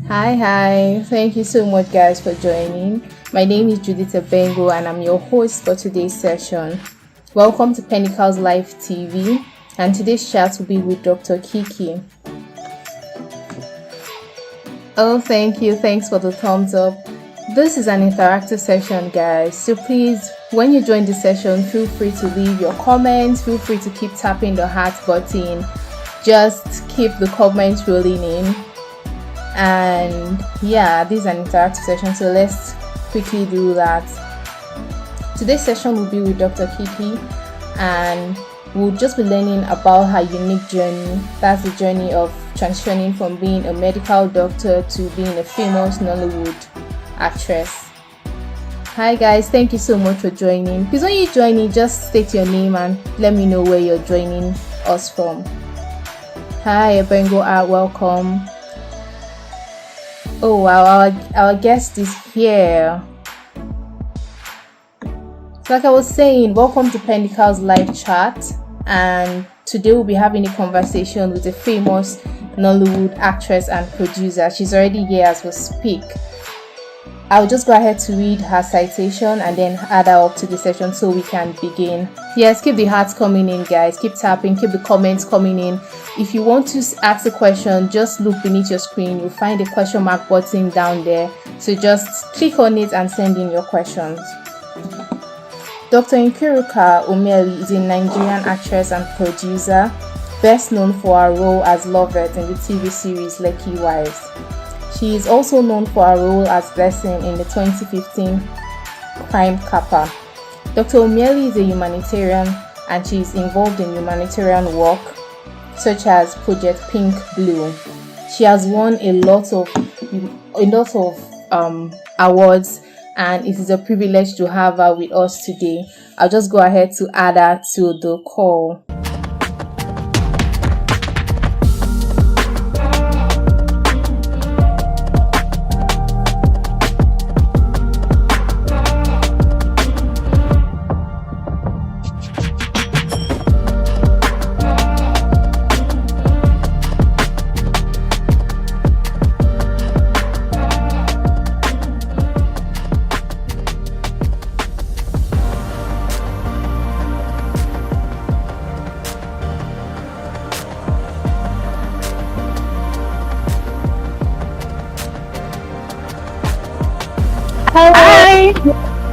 Hi. Thank you so much, guys, for joining. My name is Judith Bengo, and I'm your host for today's session. Welcome to Pennical's Live TV, and today's chat will be with Dr. Kiki. Oh, thank you. Thanks for the thumbs up. This is an interactive session, guys. So please, when you join the session, feel free to leave your comments. Feel free to keep tapping the heart button. Just keep the comments rolling in. And yeah, this is an interactive session, so let's quickly do that. Today's session will be with Dr. Kiki, and we'll just be learning about her unique journey. That's the journey of transitioning from being a medical doctor to being a famous Nollywood actress. Hi guys, thank you so much for joining. Please, when you join in, just state your name and let me know where you're joining us from. Hi Bengo, welcome. Oh wow, our guest is here. So like I was saying, welcome to Pennical's live chat, and today we'll be having a conversation with a famous Nollywood actress and producer. She's already here as we speak. I'll just go ahead to read her citation and then add her up to the session so we can begin. Yes, keep the hearts coming in, guys. Keep tapping, keep the comments coming in. If you want to ask a question, just look beneath your screen. You'll find a question mark button down there. So just click on it and send in your questions. Dr. Nkiruka Omeili is a Nigerian actress and producer, best known for her role as Lovette in the TV series Lekki Wives. She is also known for her role as Blessing in the 2015 crime Kappa. Dr. Omeili is a humanitarian, and she is involved in humanitarian work such as Project Pink Blue. She has won a lot of awards, and it is a privilege to have her with us today. I'll just go ahead to add her to the call. Hi.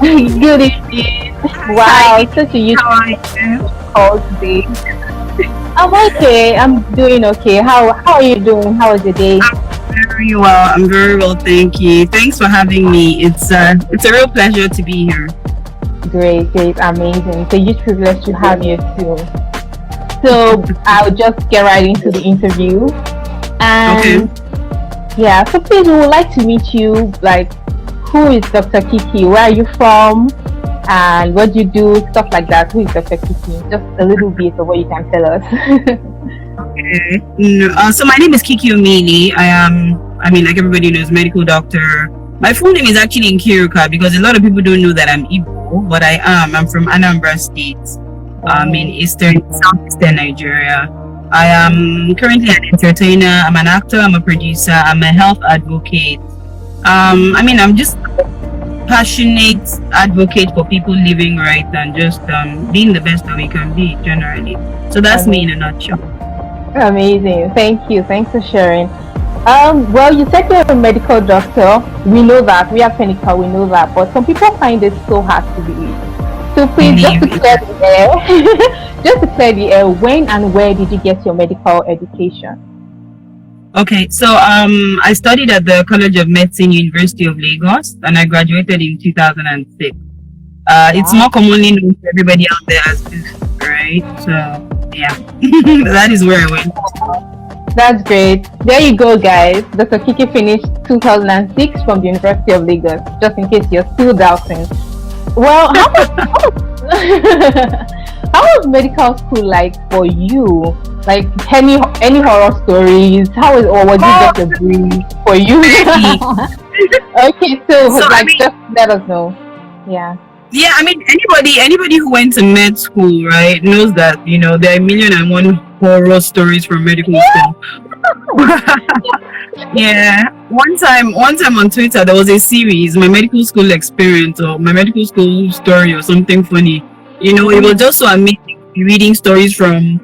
Good evening. Wow, Hi. it's such a useful How are you? call today. I'm okay. I'm doing okay. How are you doing? How was your day? Very well. I'm very well, thank you. Thanks for having me. It's a real pleasure to be here. Great, amazing. It's a huge privilege to have you too. So I'll just get right into the interview. And yeah, so please, we would like to meet you. Like, who is Dr. Kiki? Where are you from? And what do you do? Stuff like that. Who is Dr. Kiki? Just a little bit of what you can tell us. So my name is Kiki Omeili. Like everybody knows, medical doctor. My full name is actually Nkiruka because a lot of people don't know that I'm Igbo, but I am. I'm from Anambra State, in southeastern Nigeria. I am currently an entertainer. I'm an actor. I'm a producer. I'm a health advocate. I'm just a passionate advocate for people living right and just being the best that we can be generally. So that's me in a nutshell. Amazing. Thank you. Thanks for sharing. Well, you said you're a medical doctor. We know that. We are Pennical. We know that. But some people find it so hard to believe. So please, just to clear the air, when and where did you get your medical education? Okay, so I studied at the College of Medicine, University of Lagos, and I graduated in 2006. It's more commonly known to everybody out there as this, right? So yeah, that is where I went. That's great. There you go, guys. Dr. Kiki finished 2006 from the University of Lagos, just in case you're still doubting. Well, how was medical school like for you? Like any horror stories? Or was it just a breeze for you? Okay, just let us know. Yeah. Yeah, anybody who went to med school, right, knows that there are 1,000,001 horror stories from medical school. Yeah, one time on Twitter, there was a series, my medical school experience or my medical school story or something funny. You know, it was just so amazing reading stories from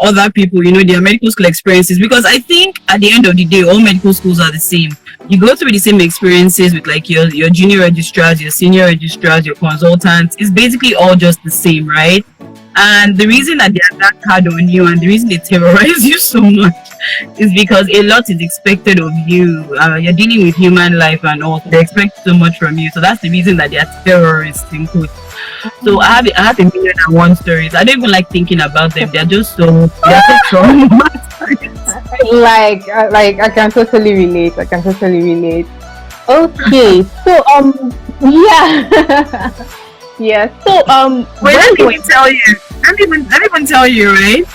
other people, you know, their medical school experiences, because I think at the end of the day, all medical schools are the same. You go through the same experiences with like your junior registrars, your senior registrars, your consultants. It's basically all just the same, right? And the reason that they are that hard on you and the reason they terrorize you so much is because a lot is expected of you. You're dealing with human life and all. They expect so much from you. So that's the reason that they are terrorists in quotes. So I have a million and one stories. I don't even like thinking about them. They're so traumatizing. Like I can totally relate. Okay, so yeah. Yeah. So wait, let me tell you. Let me even tell you, right?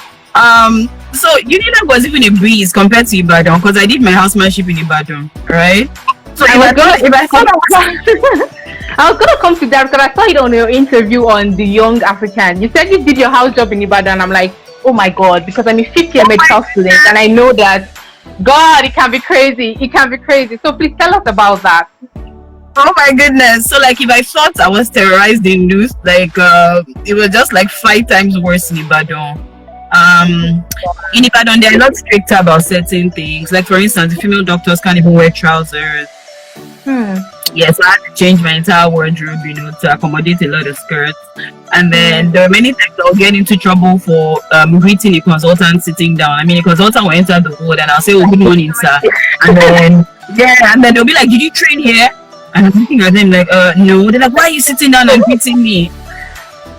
So Unilag was even a breeze compared to Ibadan, because I did my housemanship in Ibadan, right? So I was gonna come to that because I saw it on your interview on the Young African. You said you did your house job in Ibadan. I'm like, oh my god, because I'm a fifth-year medical student and I know that God, it can be crazy. So please tell us about that. Oh my goodness. So like if I thought I was terrorized in news, like it was just like 5 times worse in Ibadan. In Ibadan they're not stricter about certain things. Like for instance, the female doctors can't even wear trousers. Yes, I had to change my entire wardrobe, you know, to accommodate a lot of skirts. And then there were many times I'll get into trouble for greeting a consultant sitting down. I mean, a consultant will enter the ward and I'll say, "Oh, good morning, sir." And then they'll be like, "Did you train here?" And I'm looking at them like, "No." They're like, "Why are you sitting down and greeting me?"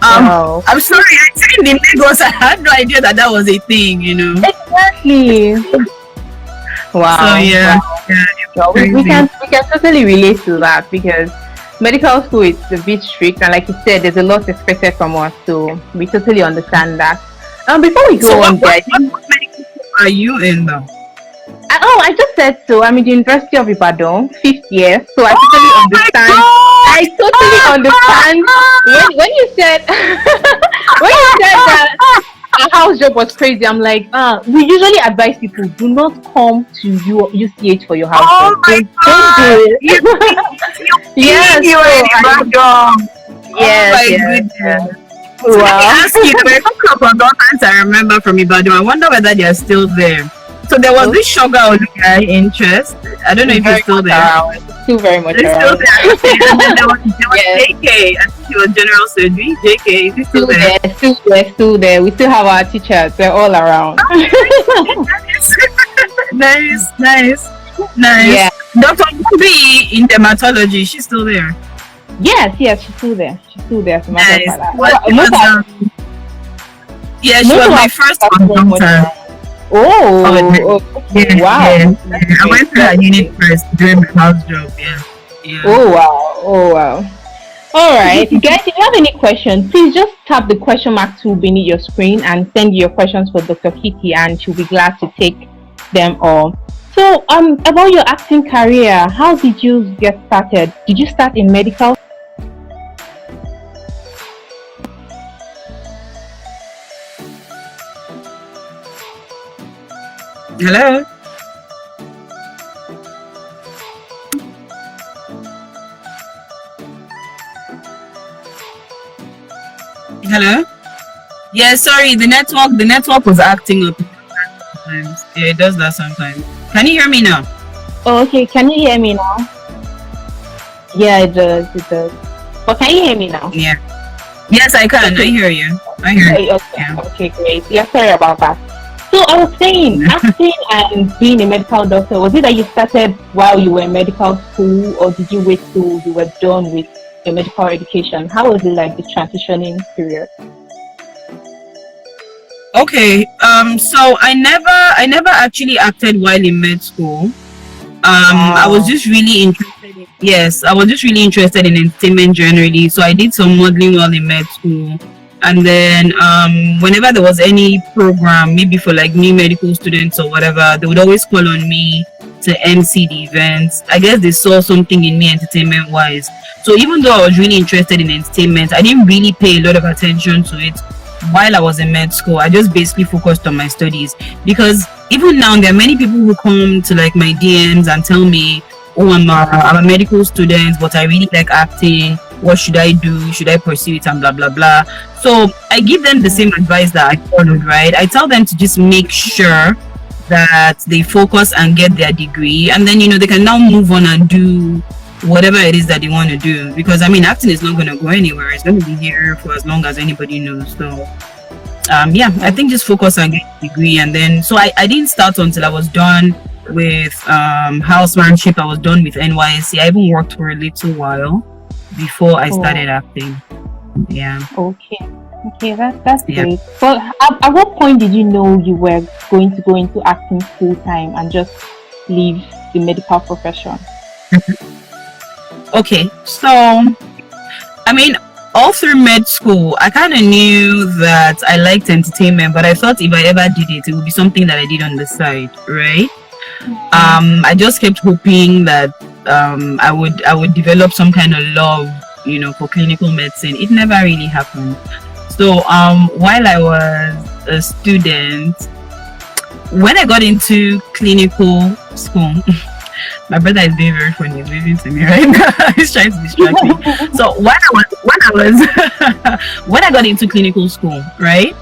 I'm sorry, I trained in Lagos. I had no idea that was a thing, you know. Exactly. Wow. So yeah, well, we can totally relate to that because medical school is a bit strict, and like you said, there's a lot expected from us, so we totally understand that. Before we go on, guys, what medical school are you in though? I just said so. I'm in the University of Ibadan, 5th year, so I totally understand. I totally understand when you said that our house job was crazy. I'm like, we usually advise people do not come to UCH for your house job. Don't do it. Yes, you are in Ibadan. Yes. So let me ask you, there were a couple of consultants I remember from Ibadan. I wonder whether they are still there. So there was this sugar guy interest. I don't know if he's still there. Still very much around. Still there. And then there was JK. I think he was general surgery. JK, is he still there? Still there. We still have our teachers. They're all around. Nice. Yeah. Dr. Kiki in dermatology, she's still there. Yes, she's still there. Nice. She was my first consultant. Oh, yeah, wow. Yeah. I went through that unit first during my house job. Yeah. Oh wow. All right, guys, if you have any questions, please just tap the question mark tool beneath your screen and send your questions for Dr. Kiki, and she'll be glad to take them all. So, about your acting career, how did you get started? Did you start in medical? Hello? Hello? Yeah, sorry, the network was acting up sometimes. Yeah, it does that sometimes. Can you hear me now? Oh, okay. Can you hear me now? Yeah, it does. But can you hear me now? Yeah. Yes, I can. Okay. I hear you. Okay, yeah. Okay, great. Yeah, sorry about that. So I was saying, acting and being a medical doctor, was it that you started while you were in medical school, or did you wait till you were done with your medical education? How was it like the transitioning period? Okay, so I never actually acted while in med school. I was just really interested in entertainment generally. So I did some modeling while in med school. And then whenever there was any program, maybe for like new medical students or whatever, they would always call on me to MC the events. I guess they saw something in me entertainment wise. So even though I was really interested in entertainment, I didn't really pay a lot of attention to it while I was in med school. I just basically focused on my studies, because even now there are many people who come to like my DMs and tell me, oh, I'm a medical student, but I really like acting. What should I do? Should I pursue it? And blah blah blah. So I give them the same advice that I followed, right? I tell them to just make sure that they focus and get their degree, and then they can now move on and do whatever it is that they want to do, because I mean acting is not going to go anywhere. It's going to be here for as long as anybody knows. So I think just focus and get a degree. And then so I didn't start until I was done with housemanship. I was done with NYSC. I even worked for a little while before I started acting. Okay, that's great. But at what point did you know you were going to go into acting full time and just leave the medical profession? Okay, so I mean, all through med school, I kind of knew that I liked entertainment, but I thought if I ever did it, it would be something that I did on the side, right? I just kept hoping that I would develop some kind of love, for clinical medicine. It never really happened. So while I was a student, when I got into clinical school, my brother is being very funny. He's waving to me right now. He's trying to distract me. So when I got into clinical school, right,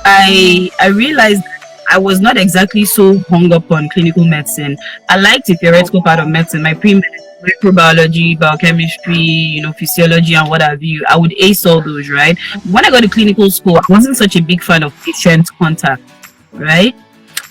I realized I was not exactly so hung up on clinical medicine. I liked the theoretical part of medicine, my microbiology, biochemistry, physiology and what have you. I would ace all those, right? When I got to clinical school, I wasn't such a big fan of patient contact, right?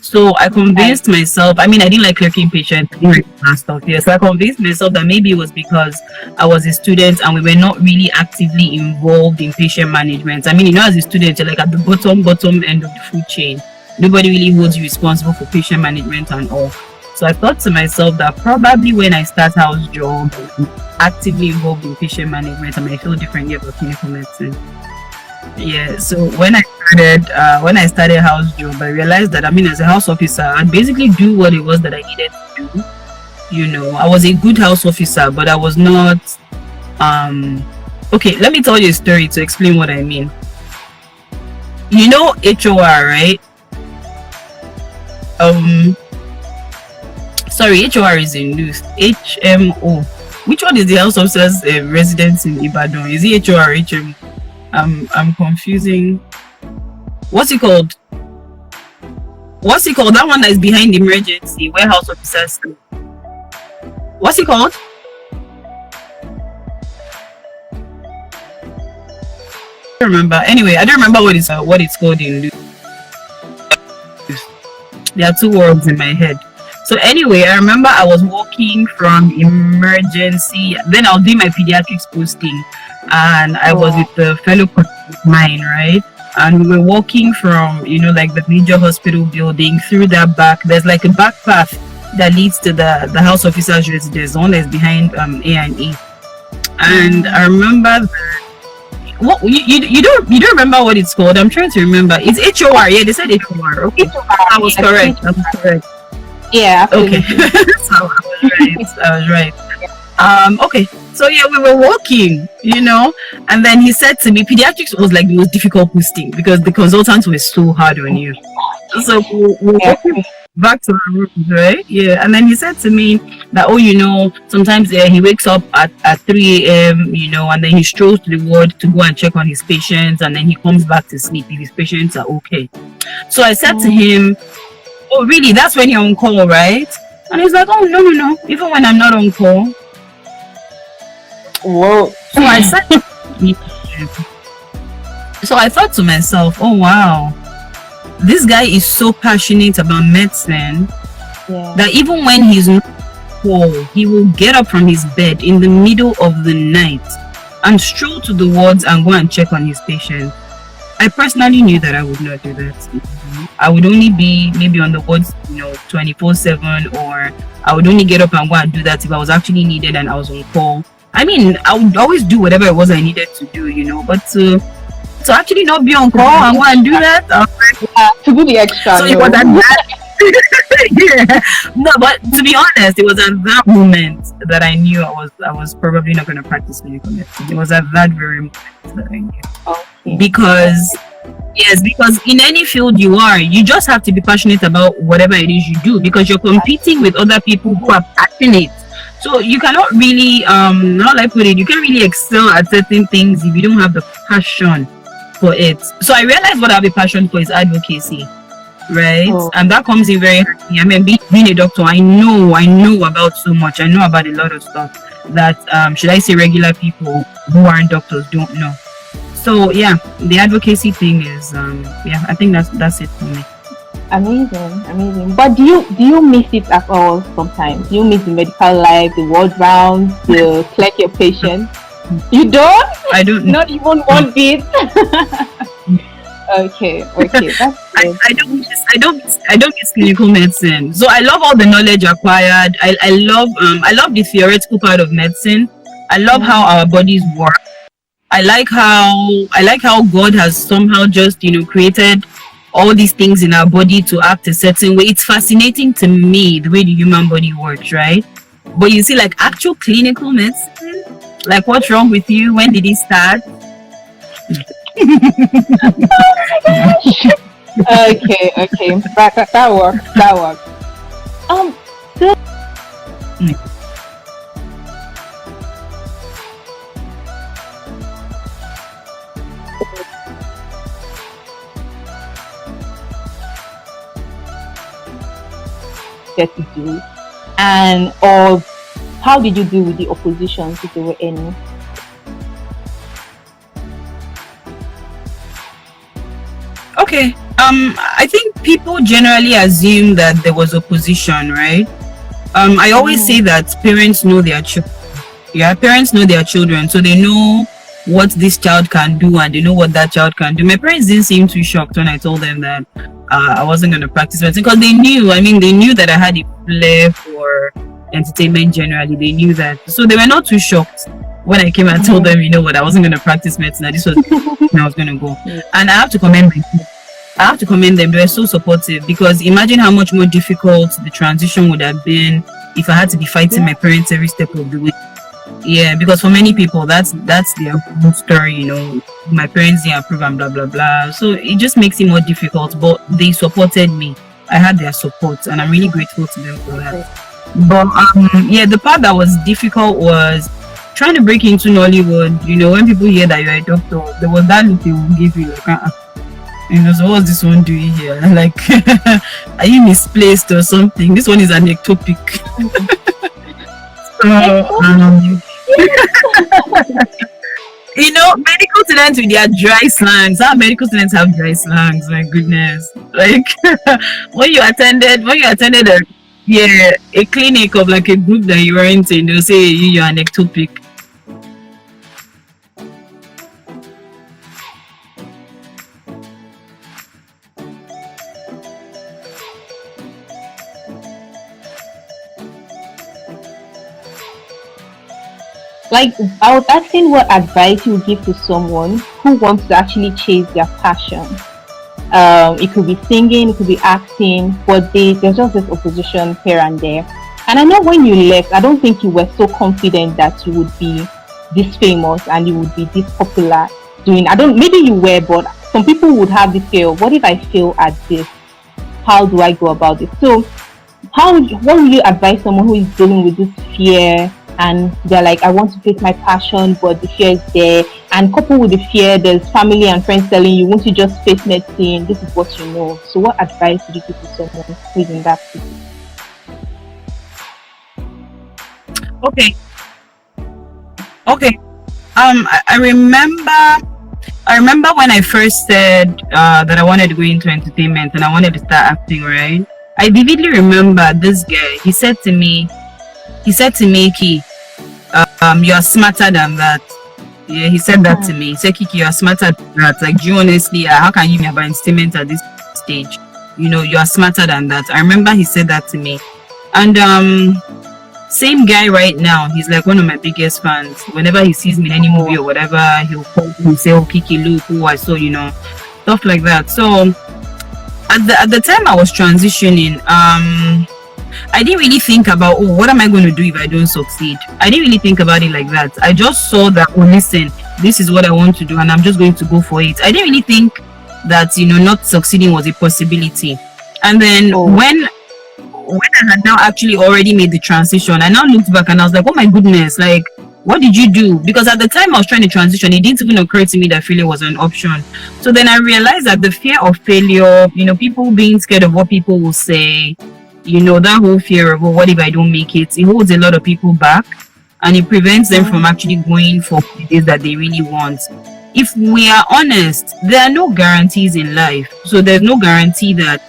So I convinced myself, I didn't like clerking patients and stuff. Yeah. So I convinced myself that maybe it was because I was a student and we were not really actively involved in patient management. As a student, you're like at the bottom end of the food chain. Nobody really holds you responsible for patient management and all. So I thought to myself that probably when I start house job, actively involved in patient management, I might feel differently about clinical medicine. Yeah, so when I started house job, I realized that as a house officer, I'd basically do what it was that I needed to do. I was a good house officer, but I was not okay, let me tell you a story to explain what I mean. HOR, right? Sorry, HOR is in Luth. HMO. Which one is the house officer's residence in Ibadan? Is it HOR or HMO? I'm confusing. What's it called? That one that is behind the emergency, where house officers stay. What's it called? I don't remember. Anyway, I don't remember what it's called in Luke. There are two words in my head. So anyway, I remember I was walking from emergency. Then I'll do my pediatrics posting. And I was with the fellow colleague of mine, right? And we were walking from, like the major hospital building through that back. There's like a back path that leads to the house officer's residence. The one that's behind A&E. And I remember that. What you don't remember what it's called? I'm trying to remember. It's HOR. Yeah, they said HOR. Okay, I was correct. Yeah. Okay. So I was right. Okay. So yeah, we were walking, and then he said to me, pediatrics was like the most difficult posting because the consultants were so hard on you. So we're walking back to our room, right? Yeah. And then he said to me that, sometimes he wakes up at 3 a.m., and then he strolls to the ward to go and check on his patients, and then he comes back to sleep if his patients are okay. So I said to him, oh, really? That's when you're on call, right? And he's like, oh, no. Even when I'm not on call. Whoa. So I thought to myself, oh wow, this guy is so passionate about medicine that even when he's not poor, he will get up from his bed in the middle of the night and stroll to the wards and go and check on his patients. I personally knew that I would not do that. I would only be maybe on the wards, 24/7, or I would only get up and go and do that if I was actually needed and I was on call. I would always do whatever it was I needed to do, but to actually not be on call and go and do that, to do the extra. So it was at that. Yeah. No, but to be honest, it was at that moment that I knew I was probably not going to practice clinical medicine. It was at that very moment that I knew. Okay. Because Yes, because in any field you are, you just have to be passionate about whatever it is you do, because you're competing with other people who are passionate. So you cannot really, not like put it, you can't really excel at certain things if you don't have the passion for it. So I realized what I have a passion for is advocacy, right? Oh. And that comes in very handy. I mean, being a doctor, I know about so much. I know about a lot of stuff that, should I say, regular people who aren't doctors don't know. So yeah, the advocacy thing is, I think that's it for me. Amazing. But do you miss it at all sometimes? Do you miss the medical life, the ward rounds, the collect your patients? You don't? I don't. Not even one bit. Okay, that's good. I don't miss clinical medicine. So I love all the knowledge acquired. I love the theoretical part of medicine. I love how our bodies work. I like how God has somehow just, created all these things in our body to act a certain way. It's fascinating to me the way the human body works, right? But you see, like actual clinical medicine, like what's wrong with you? When did it start? Okay. That works. So get to do, and or how did you deal with the oppositions, if there were any? Okay. I think people generally assume that there was opposition, right? I always say that parents know their children. Yeah, parents know their children, so they know what this child can do and they know what that child can do. My parents didn't seem too shocked when I told them that I wasn't going to practice medicine, because they knew that I had a flair for entertainment generally. They knew that. So they were not too shocked when I came and told them, I wasn't going to practice medicine, that this was where I was going to go. And I have to commend them. They were so supportive, because imagine how much more difficult the transition would have been if I had to be fighting my parents every step of the way. Yeah, because for many people, that's their whole story, my parents didn't approve and blah, blah, blah. So it just makes it more difficult, but they supported me. I had their support, and I'm really grateful to them for that. But the part that was difficult was trying to break into Nollywood. When people hear that you're a doctor, there was that look they will give you, like, so what's this one doing here? Like, are you misplaced or something? This one is an ectopic. Medical students with their dry slangs. Our medical students have dry slangs, my goodness. Like when you attended a clinic of like a group that you were into, they'll say you're an ectopic. Like, I was asking what advice you would give to someone who wants to actually chase their passion. It could be singing, it could be acting, but there's just this opposition here and there. And I know when you left, I don't think you were so confident that you would be this famous and you would be this popular doing. Maybe you were, but some people would have this fear of, what if I fail at this? How do I go about it? So, what would you advise someone who is dealing with this fear? And they're like, I want to face my passion, but the fear is there. And coupled with the fear, there's family and friends telling you, won't you just face medicine? This is what you know. So what advice would you give to someone who's in that situation? Okay. I remember when I first said that I wanted to go into entertainment and I wanted to start acting, right? I vividly remember this guy. He said to me, Kiki, you are smarter than that. Yeah, he said that to me. He said, Kiki, you are smarter than that. Like, do you honestly, how can you be about entertainment at this stage? You are smarter than that. I remember he said that to me. And same guy right now, he's like one of my biggest fans. Whenever he sees me in any movie or whatever, he'll call me and say, oh, Kiki, look who I saw, stuff like that. So at the time I was transitioning, I didn't really think about, what am I going to do if I don't succeed? I didn't really think about it like that. I just saw that, listen, this is what I want to do and I'm just going to go for it. I didn't really think that not succeeding was a possibility. And then when I had now actually already made the transition, I now looked back and I was like, oh my goodness, like, what did you do? Because at the time I was trying to transition, it didn't even occur to me that failure was an option. So then I realized that the fear of failure, people being scared of what people will say, that whole fear of, what if I don't make it holds a lot of people back, and it prevents them from actually going for what it is that they really want. If we are honest, there are no guarantees in life. So there's no guarantee that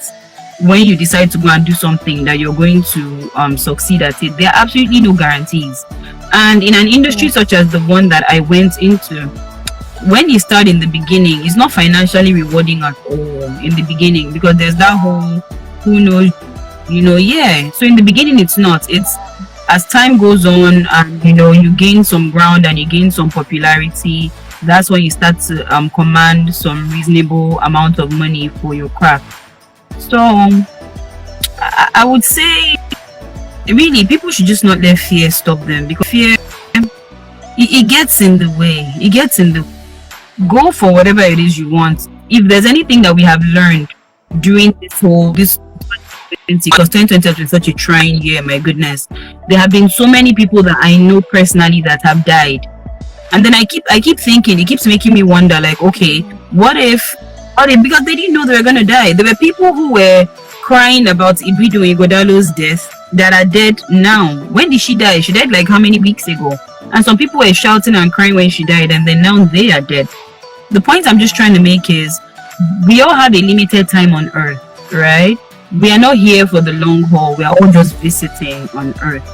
when you decide to go and do something that you're going to succeed at it. There are absolutely no guarantees. And in an industry such as the one that I went into, when you start in the beginning, it's not financially rewarding at all in the beginning, because there's that whole who knows, So in the beginning it's not. It's as time goes on and you gain some ground and you gain some popularity, that's when you start to command some reasonable amount of money for your craft. So I would say, really, people should just not let fear stop them, because fear, it gets in the way. Go for whatever it is you want. If there's anything that we have learned during this 2020, because 2020 has been such a trying year, my goodness, there have been so many people that I know personally that have died. And then I keep thinking, it keeps making me wonder, like, okay, what if, because they didn't know they were going to die. There were people who were crying about Ibido Igodalo's death that are dead now. When did she die? She died like how many weeks ago? And some people were shouting and crying when she died, and then now they are dead. The point I'm just trying to make is, we all have a limited time on earth, right? We are not here for the long haul. We are all just visiting on earth.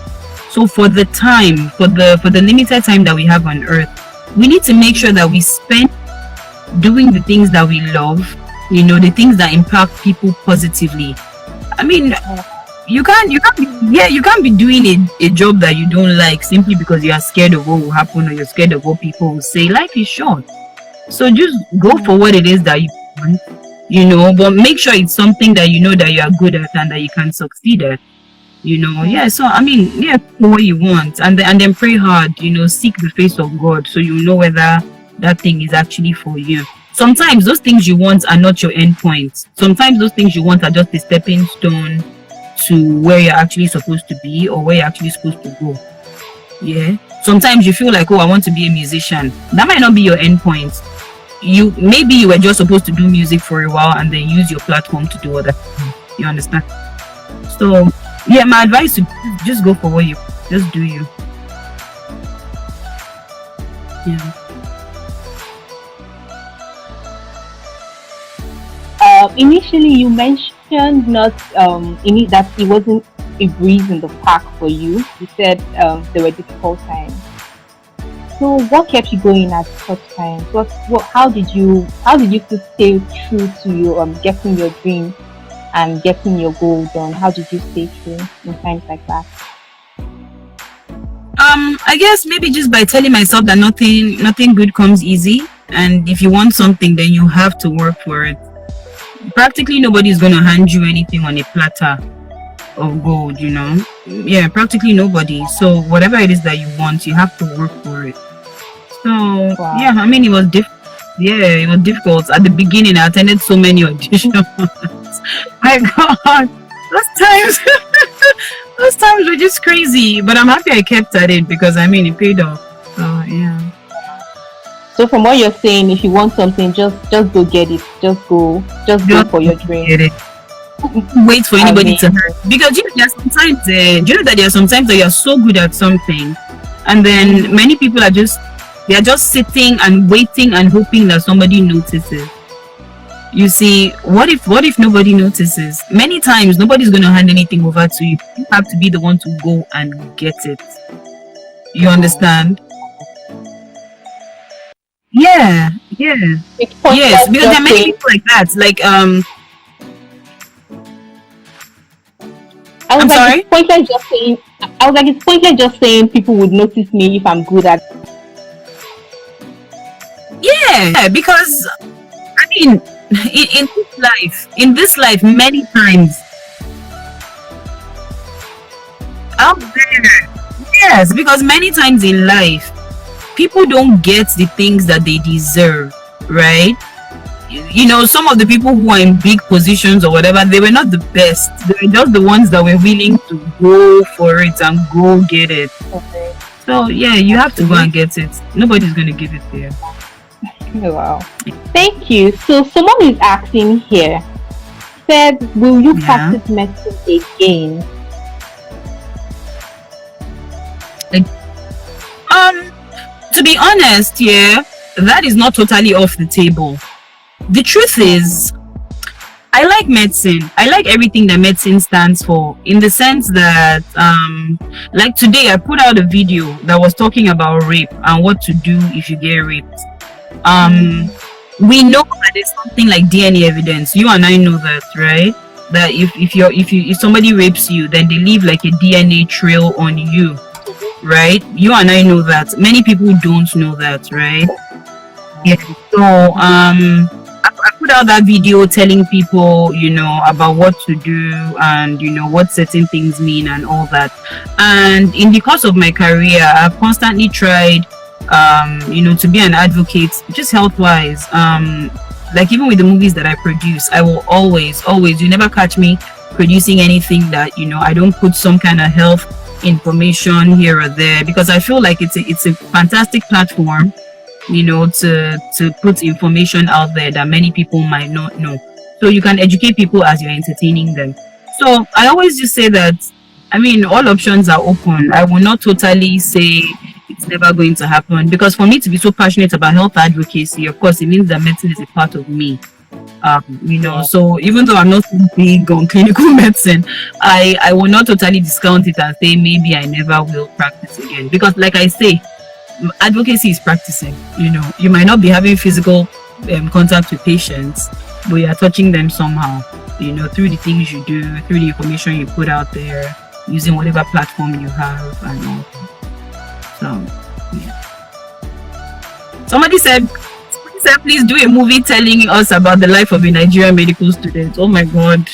So for the time, for the limited time that we have on earth, we need to make sure that we spend doing the things that we love, the things that impact people positively. I mean, you can't be doing a job that you don't like simply because you are scared of what will happen, or you're scared of what people will say. Life is short. So just go for what it is that you want, but make sure it's something that that you are good at and that you can succeed at. So I mean, for what you want, and then pray hard, seek the face of God, so you know whether that thing is actually for you. Sometimes those things you want are not your end point. Sometimes those things you want are just a stepping stone to where you're actually supposed to be, or where you're actually supposed to go. Yeah. Sometimes you feel like, oh, I want to be a musician. That might not be your end point. Maybe you were just supposed to do music for a while and then use your platform to do other things. You understand? So yeah, my advice is just go for what you just do you. Yeah. Initially, you mentioned that it wasn't a breeze in the park for you. You said there were difficult times. So, what kept you going at such times? How did you still stay true to your getting your dream and getting your goal done? How did you stay true in times like that? I guess maybe just by telling myself that nothing good comes easy, and if you want something, then you have to work for it. Practically nobody's going to hand you anything on a platter of gold, Yeah, practically nobody. So whatever it is that you want, you have to work for it. So wow. Yeah, I mean, it was difficult at the beginning. I attended so many auditions. My God, those times were just crazy. But I'm happy I kept at it, because I mean, it paid off. So yeah. So from what you're saying, if you want something, just go get it. Just go for your dream. Get it. Wait for anybody to hurt. Because there are sometimes that there are sometimes that you're so good at something, and then many people are just sitting and waiting and hoping that somebody notices. You see, what if nobody notices? Many times nobody's going to hand anything over to you. You have to be the one to go and get it. You understand? Yeah. Yes, because there are many people like that. Like it's pointless just saying people would notice me if I'm good at. Yeah, because I mean, in this life, many times out there, yes, because many times in life, people don't get the things that they deserve, right? you know, some of the people who are in big positions or whatever, they were not the best. They were just the ones that were willing to go for it and go get it. Okay. So yeah, you have to go and get it. Nobody's going to give it to you. Wow. Thank you. So someone is asking here, said, will you practice medicine again? To be honest, that is not totally off the table. The truth is, I like medicine. I like everything that medicine stands for, in the sense that, like today, I put out a video that was talking about rape and what to do if you get raped. We know that there's something like DNA evidence. You and I know that, right? That if somebody rapes you, then they leave like a DNA trail on you, right? You and I know that. Many people don't know that, right? Yeah. So I put out that video telling people, you know, about what to do and, you know, what certain things mean and all that. And in the course of my career, I've constantly tried, you know, to be an advocate, just health-wise. Like even with the movies that I produce, I will always, you never catch me producing anything that, you know, I don't put some kind of health information here or there, because I feel like it's a fantastic platform, you know, to put information out there that many people might not know. So you can educate people as you're entertaining them. So I always just say that, I mean, all options are open. I will not totally say it's never going to happen, because for me to be so passionate about health advocacy, of course, it means that medicine is a part of me. You know, so even though I'm not so big on clinical medicine, I will not totally discount it and say maybe I never will practice again. Because like I say, advocacy is practicing. You know, you might not be having physical contact with patients, but you are touching them somehow, you know, through the things you do, through the information you put out there, using whatever platform you have and all. So yeah. Somebody said, please do a movie telling us about the life of a Nigerian medical student. Oh my God.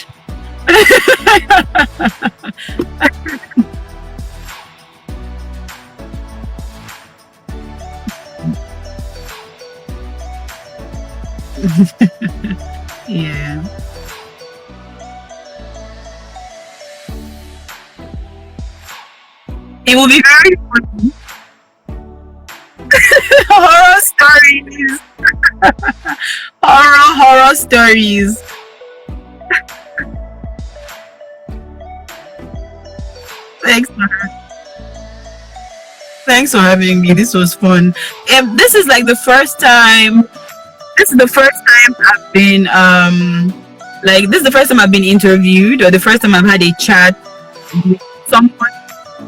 Yeah. It will be very funny. Horror stories. horror stories. Thanks for having me. This was fun. This is like the first time. This is the first time I've been this is the first time I've been interviewed, or the first time I've had a chat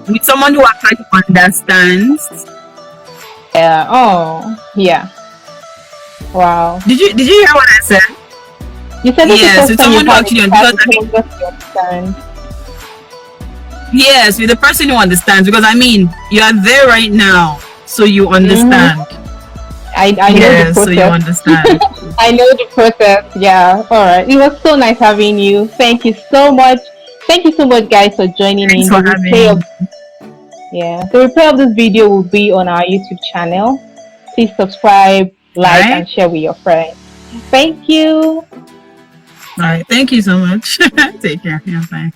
with someone who actually understands. Yeah. Oh, yeah. Wow. Did you hear what I said? You said yes, with someone who actually understands. Yes, with the person who understands, because I mean, you are there right now, so you understand. I know the process. So you understand. I know the process. Yeah. All right. It was so nice having you. Thank you so much. Thank you so much, guys, for joining Thanks in. For having me. The replay of this video will be on our YouTube channel. Please subscribe, like, and share with your friends. Thank you. All right. Thank you so much. Take care. Yeah, bye.